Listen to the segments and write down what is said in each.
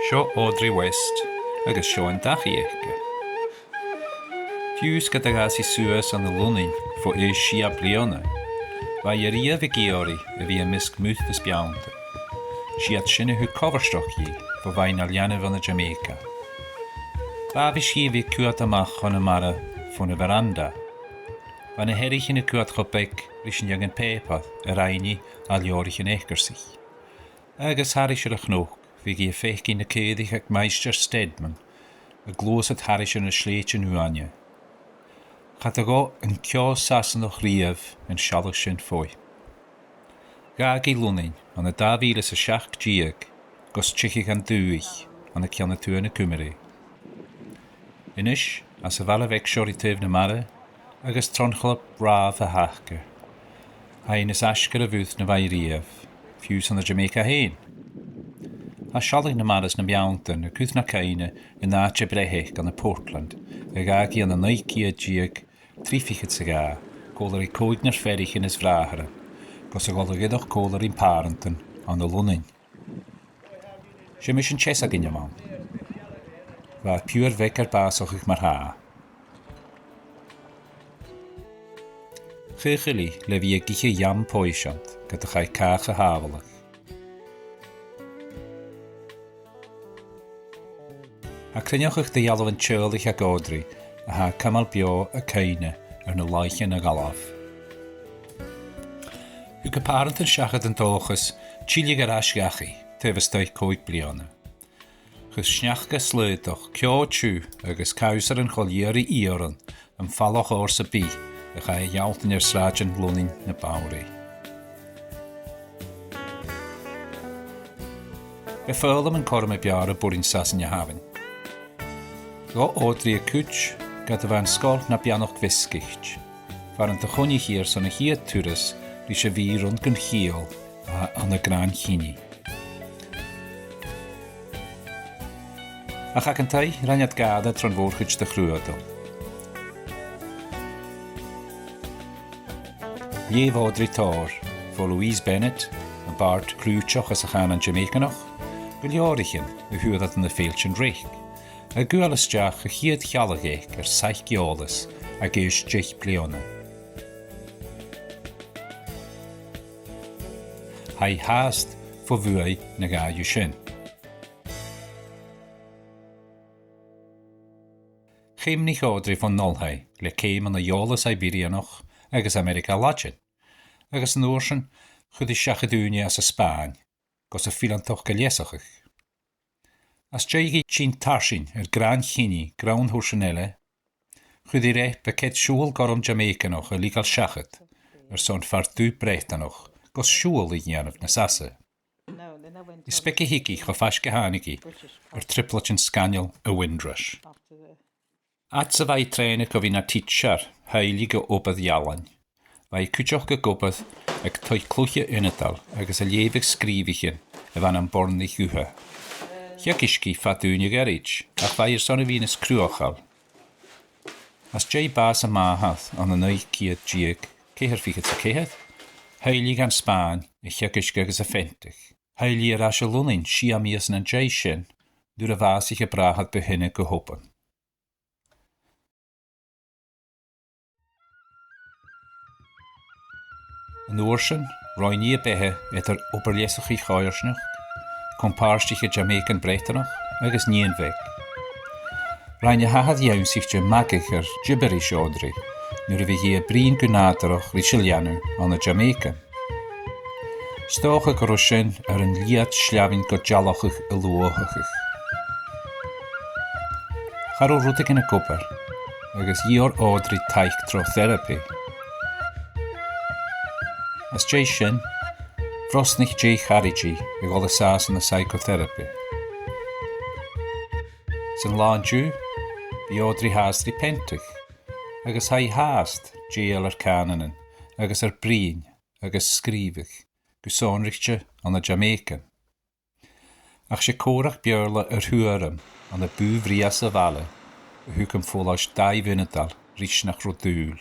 Seo Audrey West agus seo an dachi éige. Fiús gyda gas I suas an y lwnin fo e si a bliona. Fa I riaf y geori y fi ymysg mwth ys biawnda. Si at sy'n yw coverstock I fo fain alianaf yn y Jamaica. Fa fi si fi cwad amach on y mara ffwn y veranda. Fa na herich yn y cwad chobeg rys yn yngen pepath yr aini a liorich yn eich Agus haris yr echnwch fi gi effeich yn y ceddig ac Meister Stedman y glwys at haris yn y sleet yn hwanya. Chad go yn cio sasan o'ch riaf yn sialwch sy'n ffoi. Gag I lwnin, ond y da filas y siach giag, gos chichig an dwych, ond y cian y tŵ yn y Cymru. Inish, as y fal y fec siori tef na mara, agos tronchlop braf a hachger. Hain ys asgar y fwth na fai riaf, fiws an y Jamaica hen. A sialig na maras na biawntan, y cwth na caine, yn naatje brehech gan y Portland, y gagi an y naiki a giag, trifichyd sy'n ga, golar I coed na'r ferich yn ysfrahara, gos y golar gyddoch golar i'n parentan, an y lwnin. Sy mis yn chesag yn ymawn. Fa piwr fec ar bas o'ch i'ch mar ha. Chychili, le fi y giche jam poesiant, gyda chai cach a hafalach. A crynioch eich ddialw yn tjörlich a godri, a ha cymal bio y caine ar na laich yn y galaf. Yw gyparant yn siachad yn tochus, chilig ar asgachi, tefystau coed bliona. Chys sniachga sleudoch, cio tŵ, agos cawsar yn cholier I ioron, yn falloch ors y bi, a cha iawt yn i'r sraj yn lwnin na bawri. Fe ffyrlym yn corym y biar y bwrin sas yn yhafyn. Go Audrey y cwtch, gyda fan sgol na bianoch fisgicht. Fan yn dychwn I hir son y hir tŵrys rys y fi rwnd gynchiol a an y gran chini. A chag yn tai, raniad gada tron fwrchyd dy chrwydol. Lief Audrey Tor, fo Louise Bennett, a Bart Clwtioch as a chan an Jamaicanoch, gwyliorichin y hwyddat yn y ffeilch yn reich. A gwylys diach y hyd chialag eich ar saich geolus a geis deich bliona. Hai haast fo fwy na ga yw sy'n. Chym ni chodri fo nolhau le ceim an y iolus Iberianoch agos America Lodgin. Agos yn orsyn chwyd I siach y dŵni as y Sbaen, gos y philantoch galiesach eich. As jaigi chin tarsin gran chini grawn hwrsianele, chwyd I rep y ced siwl gorom Jamaicanoch y legal siachat, son ffartw bretanoch, gos siwl I nianaf na sasa. I speci higi chofas gehanigi, triplet yn sganiol y Windrush. At sa fai tren y gofyn a teacher, heilig o obydd ialan. Fai cwtioch gobydd ag toi clwchio ynadal agos y liefig sgrifich yn y fan am born I chwha. Hiag isgi ffadwn I gerich, ac fai son y fi'n ysgrwachal. As jay bas y mahath on y neu ciad giag, ceir fichat y cehed. Heili gan Sbaen, hiag isgi agos y ffentich. Heili ar as y lwnin, si am ias yn jay sin, dŵr y fas i'ch y brahad byhynna gyhoban. Yn orsyn, roen I y behe edrych oberliesach I choersnach, comparstig y Jamaican Bretanoch, agos ni'n feg. Rhain y hahad iawn sy'ch dy magich ar gibberish Audrey, nŵr y fi hi y brin gwnadarach rysilianw on y Jamaican. Stoch y gorwysyn ar yn liad sliafyn godjalachach y lwachach. Char o rwdig yn y gwber, agos I o'r Audrey taich tro therapy. As jay sin, Frosnich J. Charigi, y gol y sas yn y psychotherapy. Sy'n la'n diw, bi Audrey haast repentich, agos hai haast jail ar cananan, agos ar brin, agos sgrifich, gwsonrichtje an y Jamaican. Ach se corach björla ar hwyrym an y bwfrias y fale, y hwcym ffolaus 2 funedal, rich nach rodŵl.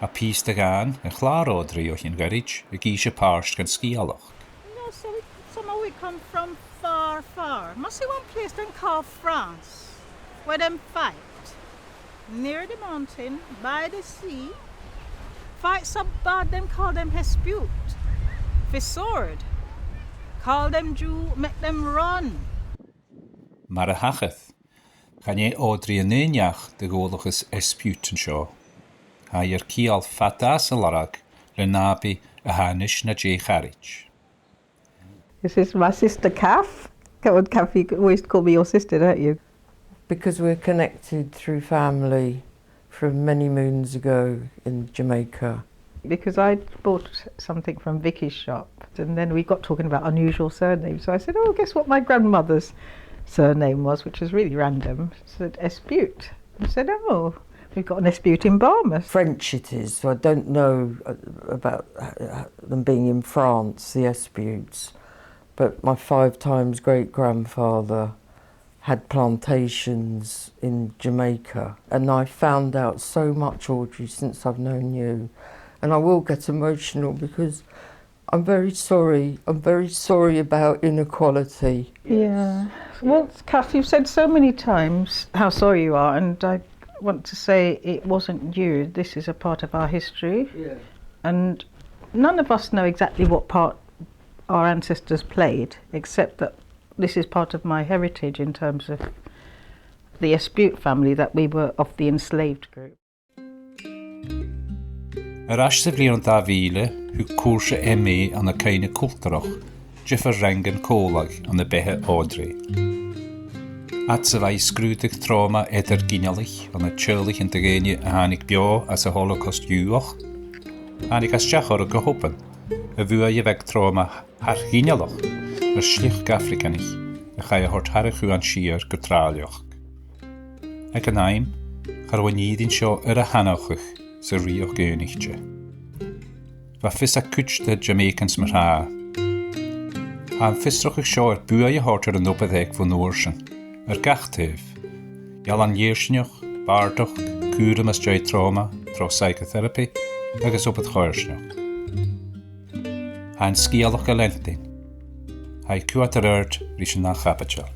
A pys dy gan, y chlar Audrey o'ch yn gyrich, y gys y parst gan sgialach. No, so somehow we come from far far. Must see one place them call France, where them fight. Near the mountain, by the sea. Fight so bad them call them Hespute. For sword. Call them Jew, make them run. Mar a hacheth, gan je Audrey yn einach dy golwchus Esbute yn sio. Ha i'r cial fatas y larag le nabi a hanish na Jay Charich. This is my sister Kath. Kath, you always call me your sister, don't you? Because we're connected through family from many moons ago in Jamaica. Because I bought something from Vicky's shop and then we got talking about unusual surnames. So I said, oh, guess what my grandmother's surname was, which was really random. She said, Esbute. I said, oh, we've got an Esbute in Barmouth. French it is, so I don't know about them being in France, the Esbutes. But my 5 times great-grandfather had plantations in Jamaica. And I found out so much, Audrey, since I've known you. And I will get emotional because I'm very sorry. I'm very sorry about inequality. Yeah. Well, Kath, you've said so many times how sorry you are, and I want to say it wasn't you. This is a part of our history. Yeah. And none of us know exactly what part our ancestors played, except that this is part of my heritage in terms of the Esbute family, that we were of the enslaved group. As de vlion da wiele, hu koerse MA aan de keine kulturach, Jeffer Rengen kolag aan de behe Audrey. At ze wij skrudig trauma eder ginjalich, aan het churlich in de genie hanik bio as a holocaust juach, hanik as chachor gehoppen, a vua je weg trauma har ginjalach, schlich Afrikanig, a ga je hort harig u aan schier getraaljoch. Ek een naim, garwan in sjo a hanachig, ze rioch geunigtje. Va vis a kutsch de Jamaicans mar ha. Han fisrochig sjo bua je hort een oppedek van oorsen, gachtef. Jalan jeersnjoch, baardoch, kuren as jai trauma, tro psychotherapy, agus op het geursnjoch. Han skialach galentin. Hij kuat eruit, rischen nach Chapachel.